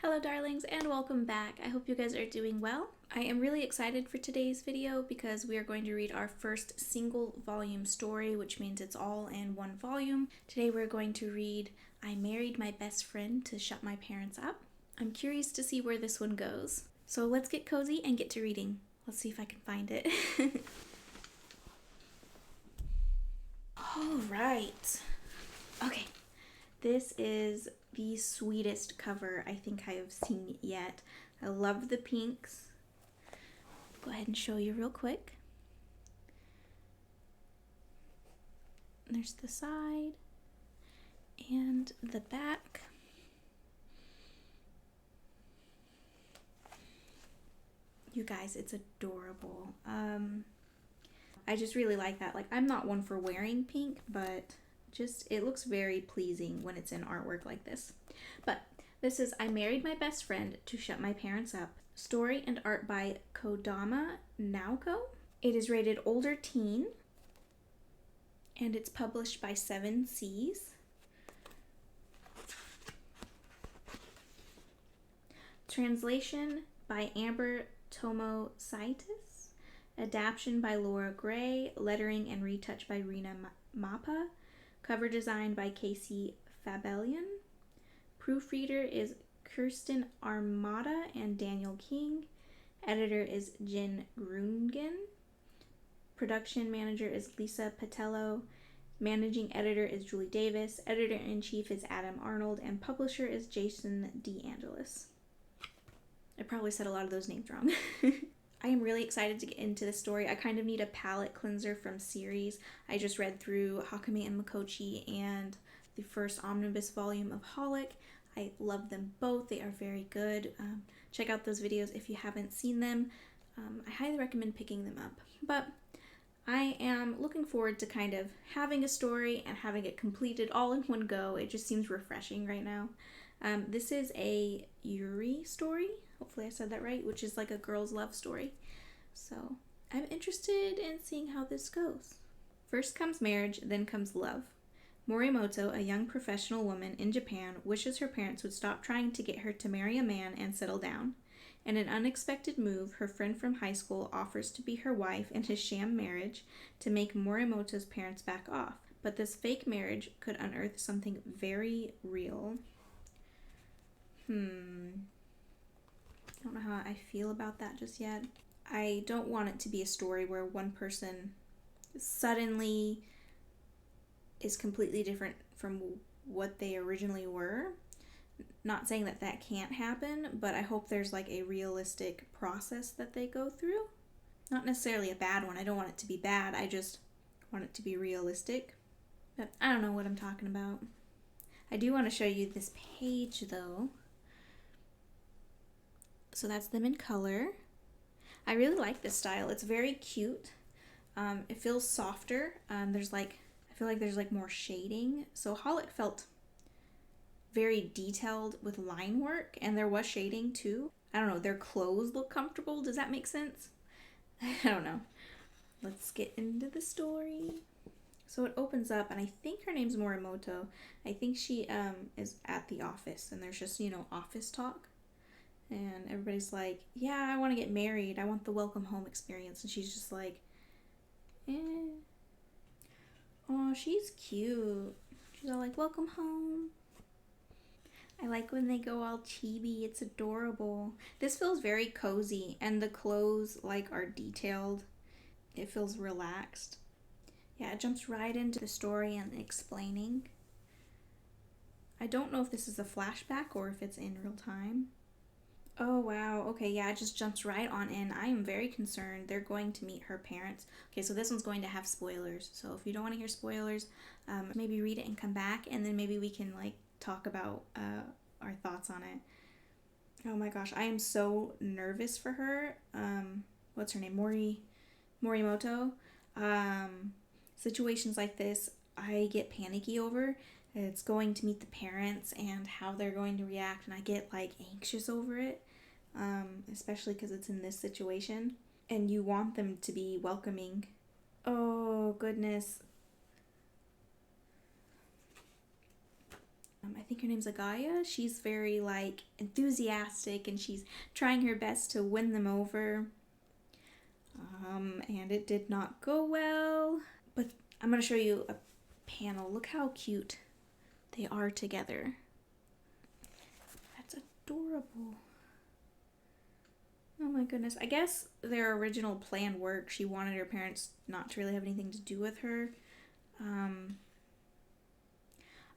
Hello darlings and welcome back. I hope you guys are doing well. I am really excited for today's video because we are going to read our first single volume story, which means it's all in one volume. Today we're going to read I Married My Best Friend to Shut My Parents Up. I'm curious to see where this one goes. So let's get cozy and get to reading. Let's see if I can find it. All right. Okay. This is the sweetest cover I think I have seen yet. I love the pinks. Go ahead and show you real quick. There's the side and the back. You guys, it's adorable. I just really like that. Like, I'm not one for wearing pink, but it looks very pleasing when it's in artwork like this. But this is I Married My Best Friend to Shut My Parents Up. Story and art by Kodama Naoko. It is rated older teen. And it's published by 7 Seas. Translation by Amber Tomo-Saitis. Adaption by Laura Gray. Lettering and retouch by Rina Mappa. Cover design by Casey Fabellion. Proofreader is Kirsten Armada and Daniel King. Editor is Jen Grungen. Production manager is Lisa Patello. Managing editor is Julie Davis. Editor-in-chief is Adam Arnold. And publisher is Jason DeAngelis. I probably said a lot of those names wrong. I am really excited to get into this story. I kind of need a palate cleanser from series. I just read through Hakame and Mikochi and the first omnibus volume of Holic. I love them both. They are very good. Check out those videos if you haven't seen them. I highly recommend picking them up. But I am looking forward to kind of having a story and having it completed all in one go. It just seems refreshing right now. This is a Yuri story. Hopefully I said that right, which is like a girl's love story. So I'm interested in seeing how this goes. First comes marriage, then comes love. Morimoto, a young professional woman in Japan, wishes her parents would stop trying to get her to marry a man and settle down. In an unexpected move, her friend from high school offers to be her wife in his sham marriage to make Morimoto's parents back off. But this fake marriage could unearth something very real. I don't know how I feel about that just yet. I don't want it to be a story where one person suddenly is completely different from what they originally were. Not saying that that can't happen, but I hope there's like a realistic process that they go through. Not necessarily a bad one. I don't want it to be bad. I just want it to be realistic. But I don't know what I'm talking about. I do want to show you this page though. So that's them in color. I really like this style. It's very cute. It feels softer. I feel like there's like more shading. So Holic felt very detailed with line work, and there was shading too. I don't know, their clothes look comfortable. Does that make sense? I don't know. Let's get into the story. So it opens up, and I think her name's Morimoto. I think she is at the office, and there's just, office talk. And everybody's like, yeah, I want to get married. I want the welcome home experience. And she's just like, Oh, she's cute. She's all like, welcome home. I like when they go all chibi. It's adorable. This feels very cozy, and the clothes are detailed. It feels relaxed. Yeah, it jumps right into the story and explaining. I don't know if this is a flashback or if it's in real time. Oh, wow. Okay, yeah, it just jumps right on in. I am very concerned. They're going to meet her parents. Okay, so this one's going to have spoilers. So if you don't want to hear spoilers, maybe read it and come back, and then maybe we can, talk about our thoughts on it. Oh my gosh, I am so nervous for her. What's her name? Morimoto. Situations like this, I get panicky over. It's going to meet the parents and how they're going to react, and I get anxious over it, especially because it's in this situation, and you want them to be welcoming. Oh goodness. I think her name's Agaya. She's very like enthusiastic and she's trying her best to win them over. And it did not go well. But I'm going to show you a panel. Look how cute they are together. That's adorable. Oh my goodness. I guess their original plan worked. She wanted her parents not to really have anything to do with her.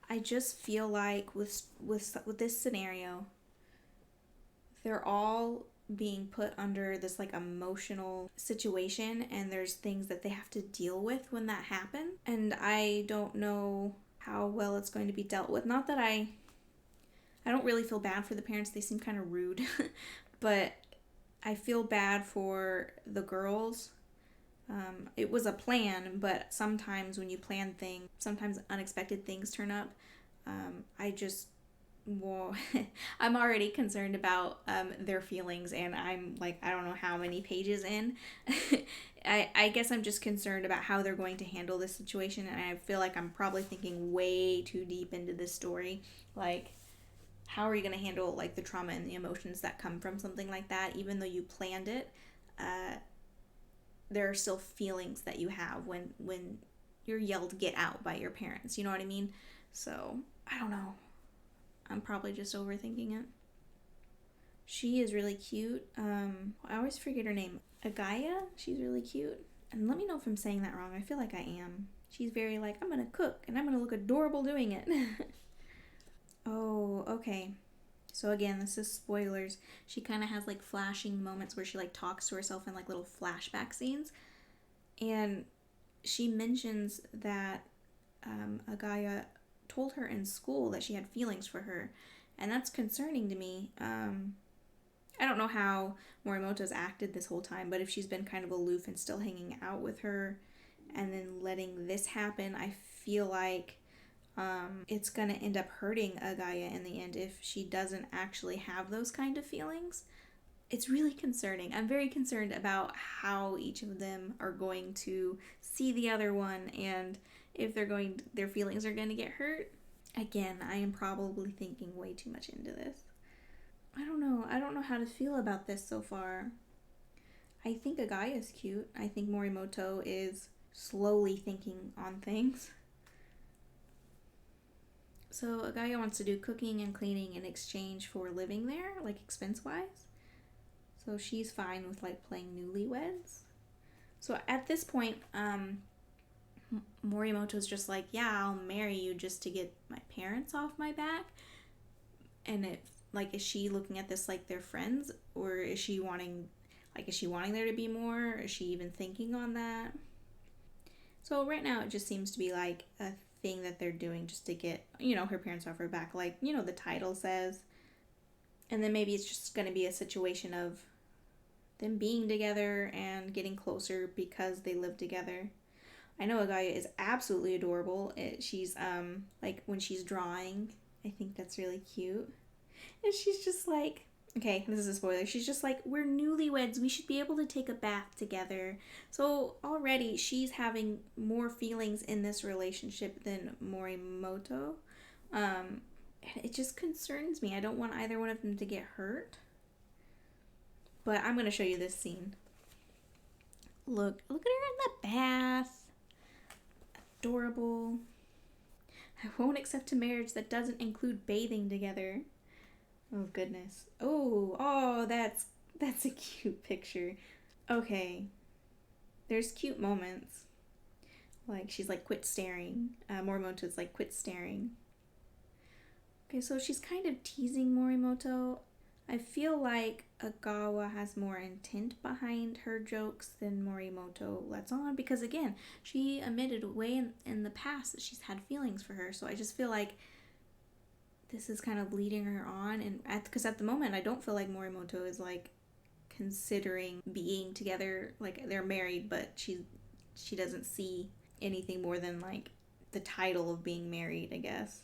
I just feel like with this scenario, they're all being put under this like emotional situation, and there's things that they have to deal with when that happens. And I don't know how well it's going to be dealt with. Not that I don't really feel bad for the parents. They seem kind of rude. But I feel bad for the girls. It was a plan, but sometimes when you plan things, sometimes unexpected things turn up. I'm already concerned about their feelings, and I'm like, I don't know how many pages in. I guess I'm just concerned about how they're going to handle this situation, and I feel like I'm probably thinking way too deep into this story. Like, how are you going to handle like the trauma and the emotions that come from something like that? Even though you planned it, there are still feelings that you have when you're yelled get out by your parents. You know what I mean? So, I don't know. I'm probably just overthinking it. She is really cute. I always forget her name. Agaya? She's really cute. And let me know if I'm saying that wrong. I feel like I am. She's very like, I'm gonna cook and I'm gonna look adorable doing it. Oh, okay. So again, this is spoilers. She kind of has like flashing moments where she like talks to herself in like little flashback scenes. And she mentions that Agaya told her in school that she had feelings for her. And that's concerning to me. I don't know how Morimoto's acted this whole time, but if she's been kind of aloof and still hanging out with her and then letting this happen, I feel like it's going to end up hurting Agaya in the end if she doesn't actually have those kind of feelings. It's really concerning. I'm very concerned about how each of them are going to see the other one and if their feelings are going to get hurt. Again, I am probably thinking way too much into this. I don't know how to feel about this so far. I think Agaya is cute. I think Morimoto is slowly thinking on things. So Agaya wants to do cooking and cleaning in exchange for living there, like expense-wise. So she's fine with like playing newlyweds. So at this point, Morimoto's just like, yeah, I'll marry you just to get my parents off my back. And it like, is she looking at this like they're friends, or is she wanting there to be more? Is she even thinking on that? So right now it just seems to be like a thing that they're doing just to get, her parents off her back, like, the title says. And then maybe it's just going to be a situation of them being together and getting closer because they live together. I know Agaya is absolutely adorable. She's like when she's drawing, I think that's really cute. And she's just like, okay, this is a spoiler. She's just like, we're newlyweds. We should be able to take a bath together. So already she's having more feelings in this relationship than Morimoto. And it just concerns me. I don't want either one of them to get hurt. But I'm going to show you this scene. Look at her in the bath. Adorable. I won't accept a marriage that doesn't include bathing together. Oh goodness. Oh, that's a cute picture. Okay. There's cute moments. Like she's like, quit staring. Morimoto's like, quit staring. Okay, so she's kind of teasing Morimoto. I feel like Agawa has more intent behind her jokes than Morimoto lets on, because again, she admitted way in the past that she's had feelings for her. So I just feel like this is kind of leading her on, and because at the moment I don't feel like Morimoto is like considering being together. Like they're married, but she doesn't see anything more than like the title of being married, I guess.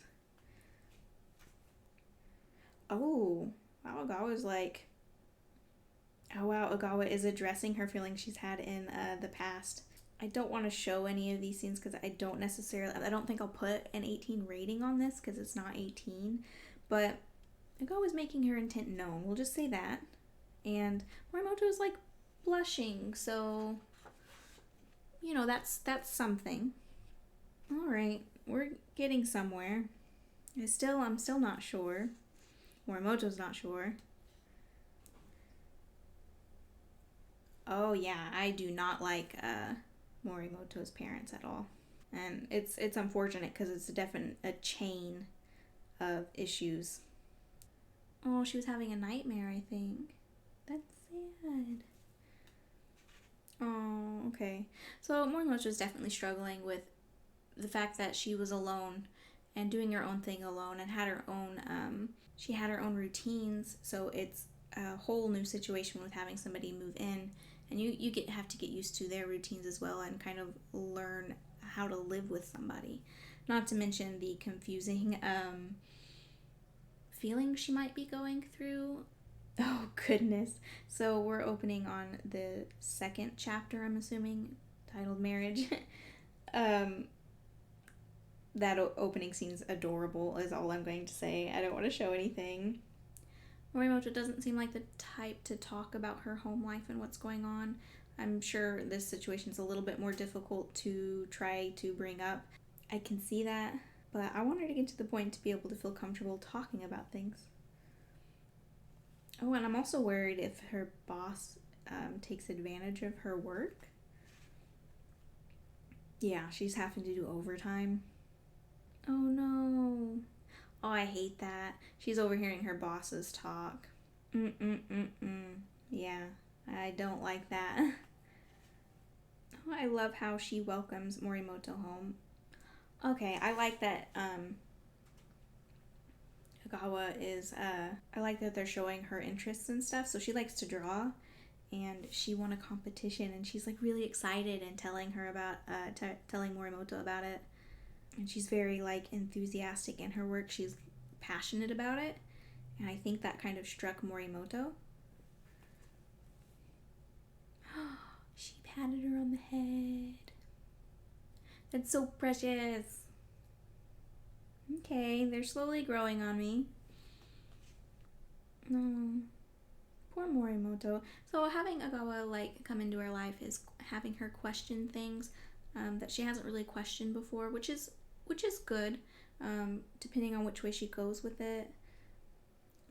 Oh wow, Agawa's like, oh wow, Agawa is addressing her feelings she's had in the past. I don't want to show any of these scenes because I don't think I'll put an 18 rating on this because it's not 18. But Agawa was making her intent known. We'll just say that. And Morimoto is like blushing, so that's something. All right, we're getting somewhere. I'm still not sure. Morimoto's not sure. Oh yeah, I do not like Morimoto's parents at all, and it's unfortunate because it's a chain of issues. Oh, she was having a nightmare, I think. That's sad. Oh, okay. So Morimoto was definitely struggling with the fact that she was alone and doing her own thing alone and had her own she had her own routines, so it's a whole new situation with having somebody move in, and have to get used to their routines as well and kind of learn how to live with somebody, not to mention the confusing feeling she might be going through. Oh goodness. So we're opening on the second chapter, I'm assuming, titled Marriage. That opening scene's adorable is all I'm going to say. I don't want to show anything. Morimoto doesn't seem like the type to talk about her home life and what's going on. I'm sure this situation's a little bit more difficult to try to bring up. I can see that, but I want her to get to the point to be able to feel comfortable talking about things. Oh, and I'm also worried if her boss takes advantage of her work. Yeah, she's having to do overtime. Oh no. Oh, I hate that. She's overhearing her bosses talk. Yeah, I don't like that. Oh, I love how she welcomes Morimoto home. Okay, I like that Agawa is, I like that they're showing her interests and stuff. So she likes to draw, and she won a competition, and she's like really excited and telling Morimoto about it. And she's very like enthusiastic in her work. She's passionate about it, and I think that kind of struck Morimoto. She patted her on the head. That's so precious. Okay, they're slowly growing on me. No. Poor Morimoto. So having Agawa like come into her life is having her question things that she hasn't really questioned before, which is good, depending on which way she goes with it.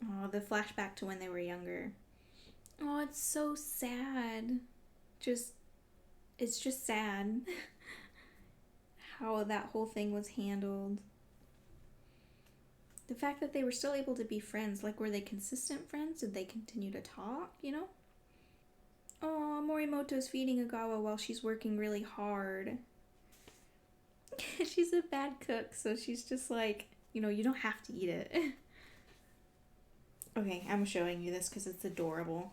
Oh, the flashback to when they were younger. Oh, it's so sad. It's just sad how that whole thing was handled. The fact that they were still able to be friends, like were they consistent friends? Did they continue to talk, Oh, Morimoto's feeding Agawa while she's working really hard. She's a bad cook, so she's just like, you don't have to eat it. Okay, I'm showing you this because it's adorable.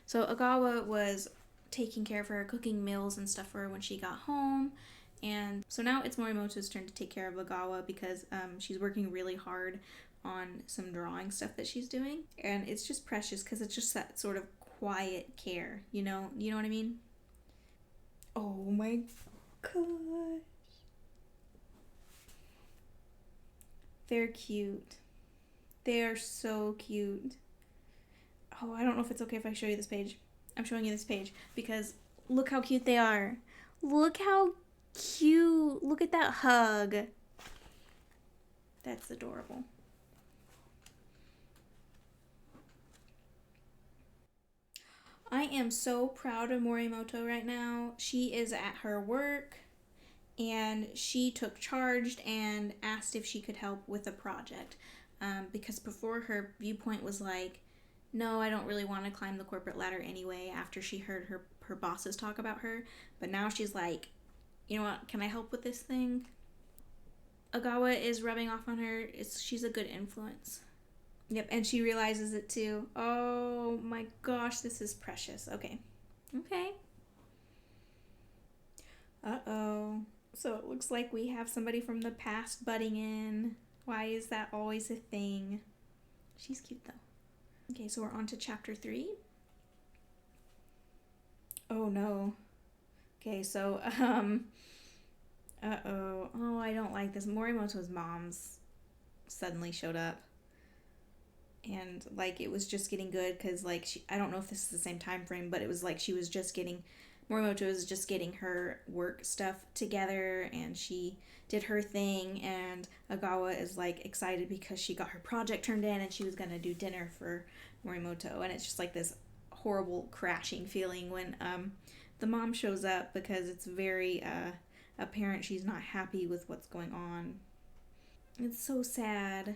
So Agawa was taking care of her, cooking meals and stuff for her when she got home. And so now it's Morimoto's turn to take care of Agawa because she's working really hard on some drawing stuff that she's doing. And it's just precious because it's just that sort of quiet care, You know what I mean? Oh my gosh. They're cute. They are so cute. Oh, I don't know if it's okay if I show you this page. I'm showing you this page because look how cute they are. Look how cute. Look at that hug. That's adorable. I am so proud of Morimoto right now. She is at her work and she took charge and asked if she could help with a project. Because before her viewpoint was like, no, I don't really want to climb the corporate ladder anyway after she heard her bosses talk about her. But now she's like, you know what, can I help with this thing? Agawa is rubbing off on her. She's a good influence. Yep, and she realizes it too. Oh my gosh, this is precious. Okay. Uh-oh. So it looks like we have somebody from the past butting in. Why is that always a thing? She's cute though. Okay, so we're on to chapter 3. Oh no. Okay, so uh-oh. Oh, I don't like this. Morimoto's mom's suddenly showed up, and like it was just getting good cuz like I don't know if this is the same time frame, but it was like she was just getting Morimoto was just getting her work stuff together, and she did her thing, and Agawa is like excited because she got her project turned in and she was going to do dinner for Morimoto, and it's just like this horrible crashing feeling when the mom shows up because it's very apparent she's not happy with what's going on. It's so sad.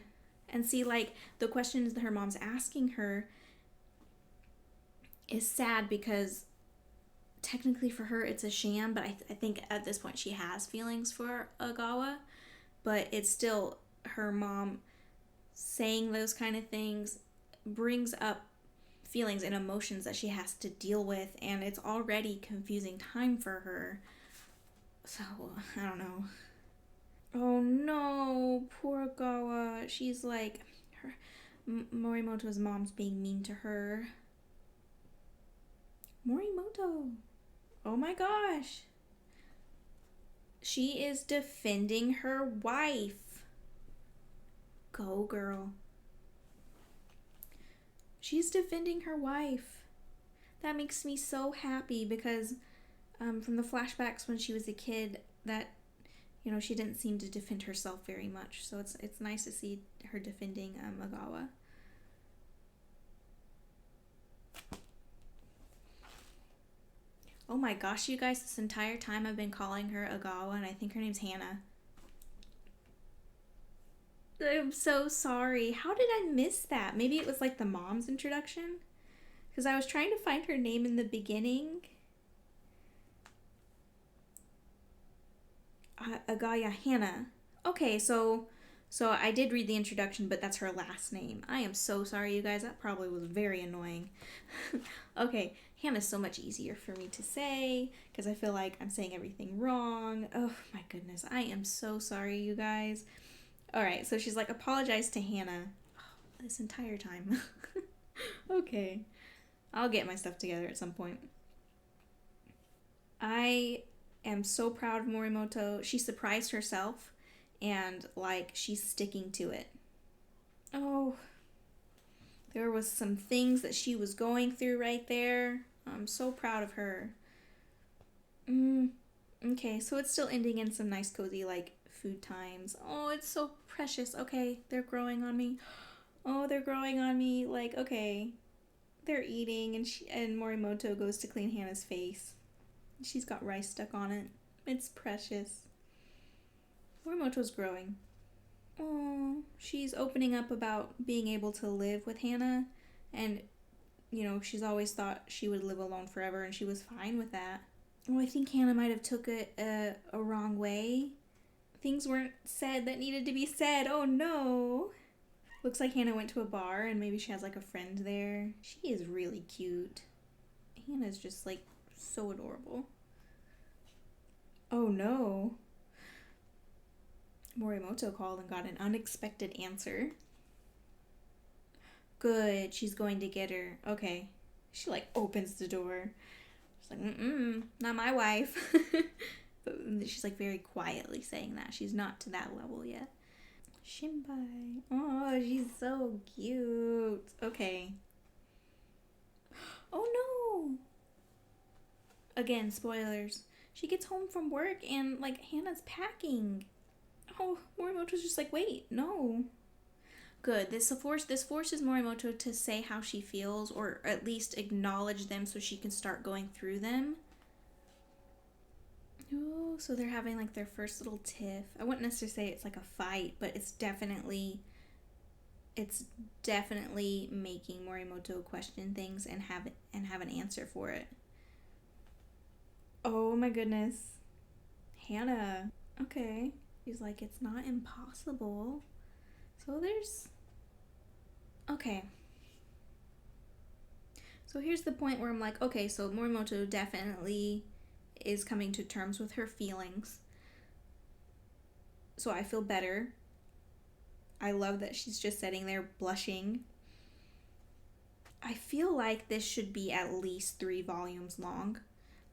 And see, like, the questions that her mom's asking her is sad because technically for her it's a sham, but I think at this point she has feelings for Agawa, but it's still her mom saying those kind of things brings up feelings and emotions that she has to deal with, and it's already confusing time for her. So, I don't know. Oh no, poor Agawa. She's like, her Morimoto's mom's being mean to her. Morimoto. Oh my gosh. She is defending her wife. Go, girl. She's defending her wife. That makes me so happy because from the flashbacks when she was a kid, that she didn't seem to defend herself very much. So it's nice to see her defending Agawa. Oh my gosh, you guys! This entire time I've been calling her Agawa, and I think her name's Hannah. I'm so sorry. How did I miss that? Maybe it was like the mom's introduction? Because I was trying to find her name in the beginning. Agaya Hannah. Okay, so I did read the introduction, but that's her last name. I am so sorry, you guys. That probably was very annoying. Okay, Hannah's so much easier for me to say because I feel like I'm saying everything wrong. Oh my goodness. I am so sorry, you guys. All right, so she's like, apologize to Hannah this entire time. Okay, I'll get my stuff together at some point. I am so proud of Morimoto. She surprised herself, and like she's sticking to it. Oh, there was some things that she was going through right there. I'm so proud of her. Mm, okay, so it's still ending in some nice cozy like food times. Oh, it's so precious. Okay, they're growing on me. Oh, they're growing on me. Like, okay, they're eating, and Morimoto goes to clean Hannah's face. She's got rice stuck on it. It's precious. Morimoto's growing. Oh, she's opening up about being able to live with Hannah, and she's always thought she would live alone forever, and she was fine with that. Oh, I think Hannah might have took it a wrong way. Things weren't said that needed to be said. Oh no. Looks like Hannah went to a bar and maybe she has like a friend there. She is really cute. Hannah's just like so adorable. Oh no. Morimoto called and got an unexpected answer. Good, she's going to get her. Okay. She like opens the door. She's like, not my wife. But she's like very quietly saying that. She's not to that level yet. Shinbai. Oh, she's so cute. Okay. Oh no! Again, spoilers. She gets home from work and like Hannah's packing. Oh, Morimoto's just like, wait, no. Good. This forces Morimoto to say how she feels, or at least acknowledge them so she can start going through them. Oh, so they're having like their first little tiff. I wouldn't necessarily say it's like a fight, but it's definitely making Morimoto question things and have an answer for it. Oh my goodness. Hannah. Okay. She's like, it's not impossible. So there's okay. So here's the point where I'm like, okay, so Morimoto definitely is coming to terms with her feelings. So I feel better. I love that she's just sitting there blushing. I feel like this should be at least 3 volumes long.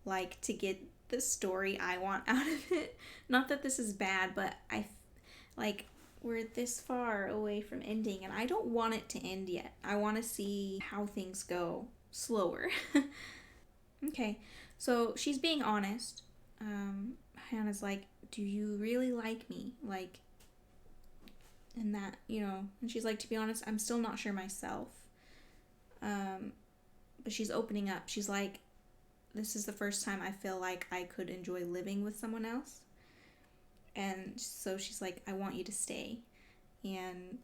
like to get the story I want out of it. Not that this is bad, but like we're this far away from ending and I don't want it to end yet. I want to see how things go slower. Okay, so she's being honest. Hannah's like, do you really like me? Like, and that, and she's like, to be honest, I'm still not sure myself. But she's opening up. She's like, this is the first time I feel like I could enjoy living with someone else. And so she's like, I want you to stay. And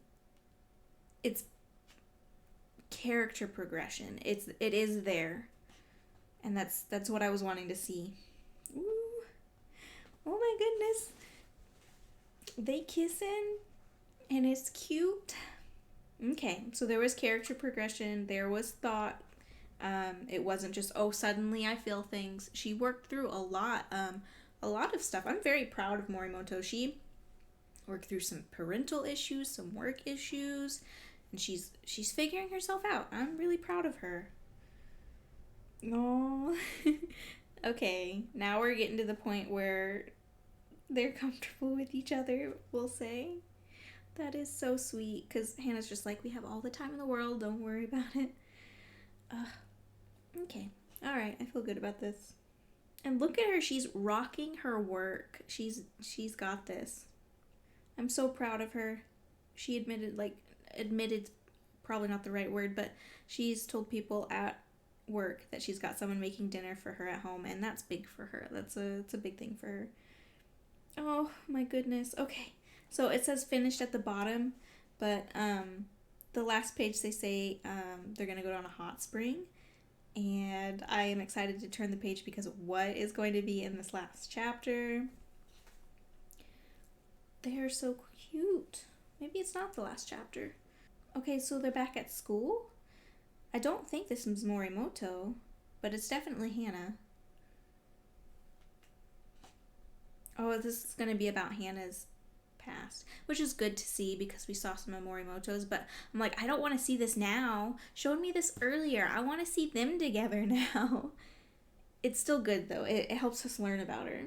it's character progression. It is there. And that's what I was wanting to see. Ooh. Oh my goodness. They kissing and it's cute. Okay, so there was character progression, there was thought. It wasn't just, oh, suddenly I feel things. She worked through a lot of stuff. I'm very proud of Morimoto. She worked through some parental issues, some work issues, and she's figuring herself out. I'm really proud of her. Oh. Okay, now we're getting to the point where they're comfortable with each other, we'll say. That is so sweet, because Hannah's just like, we have all the time in the world, don't worry about it. Okay, alright, I feel good about this. And look at her, she's rocking her work. She's got this. I'm so proud of her. She admitted, probably not the right word, but she's told people at work that she's got someone making dinner for her at home, and that's big for her. It's a big thing for her. Oh my goodness. Okay, so it says finished at the bottom, but the last page they say they're gonna go down a hot spring, and I am excited to turn the page because of what is going to be in this last chapter. They are so cute. Maybe it's not the last chapter. Okay, so they're back at school. I don't think this is Morimoto, but it's definitely Hannah. Oh, this is going to be about Hannah's past, which is good to see because we saw some of Morimoto's, but I'm like, I don't want to see this now. Showed me this earlier. I want to see them together now. It's still good, though. It helps us learn about her.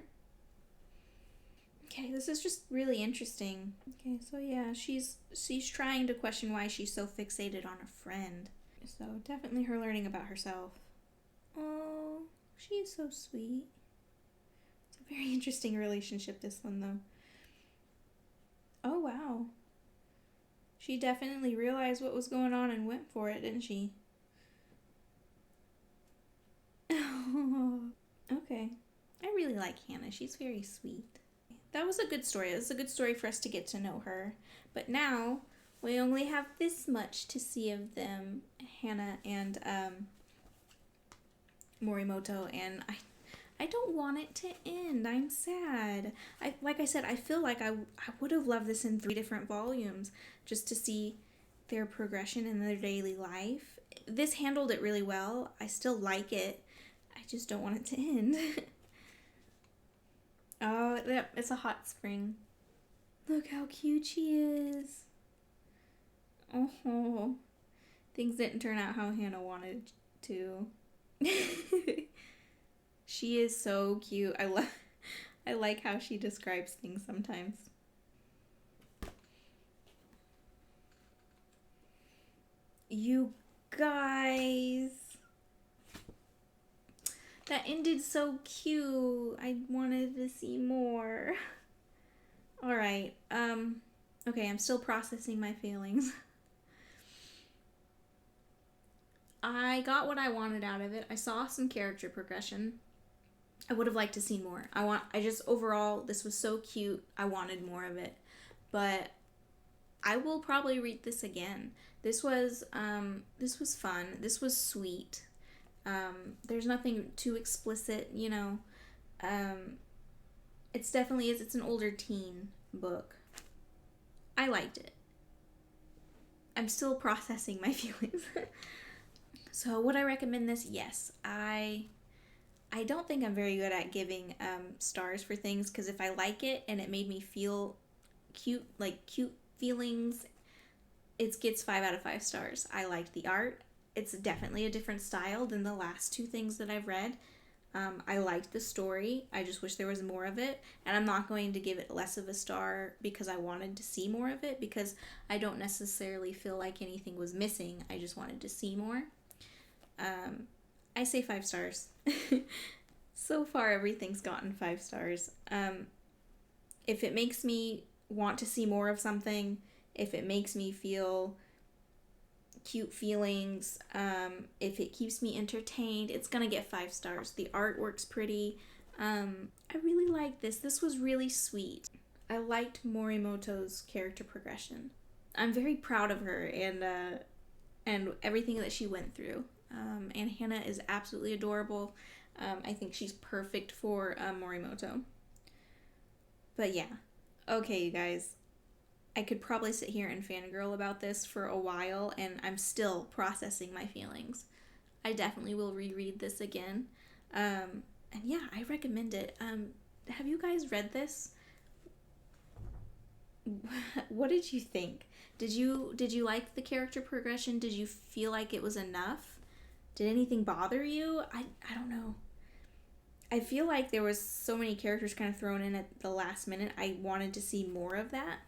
Okay, this is just really interesting. Okay, so yeah, she's trying to question why she's so fixated on a friend. So definitely her learning about herself. Oh, she's so sweet. It's a very interesting relationship, this one, though. Oh, wow. She definitely realized what was going on and went for it, didn't she? Okay. I really like Hannah. She's very sweet. That was a good story. It was a good story for us to get to know her. But now, we only have this much to see of them, Hannah and Morimoto, and I don't want it to end. I'm sad. Like I said, I feel like I would have loved this in 3 different volumes just to see their progression in their daily life. This handled it really well. I still like it. I just don't want it to end. Oh, yep, it's a hot spring. Look how cute she is. Oh, things didn't turn out how Hannah wanted to. She is so cute. I like how she describes things sometimes. You guys, that ended so cute. I wanted to see more. All right. Okay, I'm still processing my feelings. I got what I wanted out of it. I saw some character progression. I would have liked to see more. Overall, this was so cute. I wanted more of it. But I will probably read this again. This was fun. This was sweet. There's nothing too explicit, It's definitely is. It's an older teen book. I liked it. I'm still processing my feelings. So would I recommend this? Yes. I don't think I'm very good at giving stars for things, because if I like it and it made me feel cute feelings, it gets 5 out of 5 stars. I liked the art. It's definitely a different style than the last 2 things that I've read. I liked the story. I just wish there was more of it. And I'm not going to give it less of a star because I wanted to see more of it, because I don't necessarily feel like anything was missing. I just wanted to see more. I say 5 stars. So far, everything's gotten 5 stars. If it makes me want to see more of something, if it makes me feel cute feelings, if it keeps me entertained, it's gonna get 5 stars. The artwork's pretty. I really liked this. This was really sweet. I liked Morimoto's character progression. I'm very proud of her and everything that she went through. And Hannah is absolutely adorable. I think she's perfect for Morimoto. But yeah. Okay, you guys. I could probably sit here and fangirl about this for a while, and I'm still processing my feelings. I definitely will reread this again. And yeah, I recommend it. Have you guys read this? What did you think? Did you like the character progression? Did you feel like it was enough? Did anything bother you? I don't know. I feel like there was so many characters kind of thrown in at the last minute. I wanted to see more of that.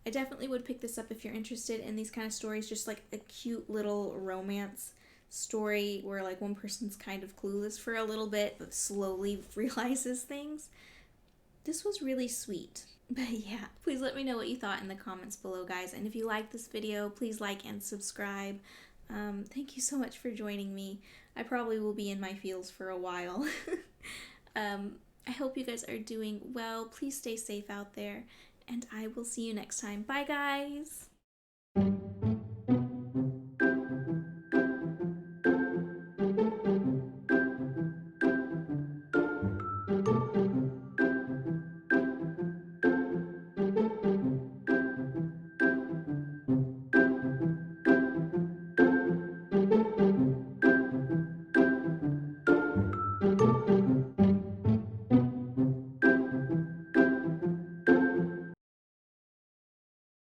I definitely would pick this up if you're interested in these kind of stories, just like a cute little romance story where like one person's kind of clueless for a little bit but slowly realizes things. This was really sweet. But yeah, please let me know what you thought in the comments below, guys. And if you liked this video, please like and subscribe. Thank you so much for joining me. I probably will be in my feels for a while. I hope you guys are doing well. Please stay safe out there, and I will see you next time. Bye, guys!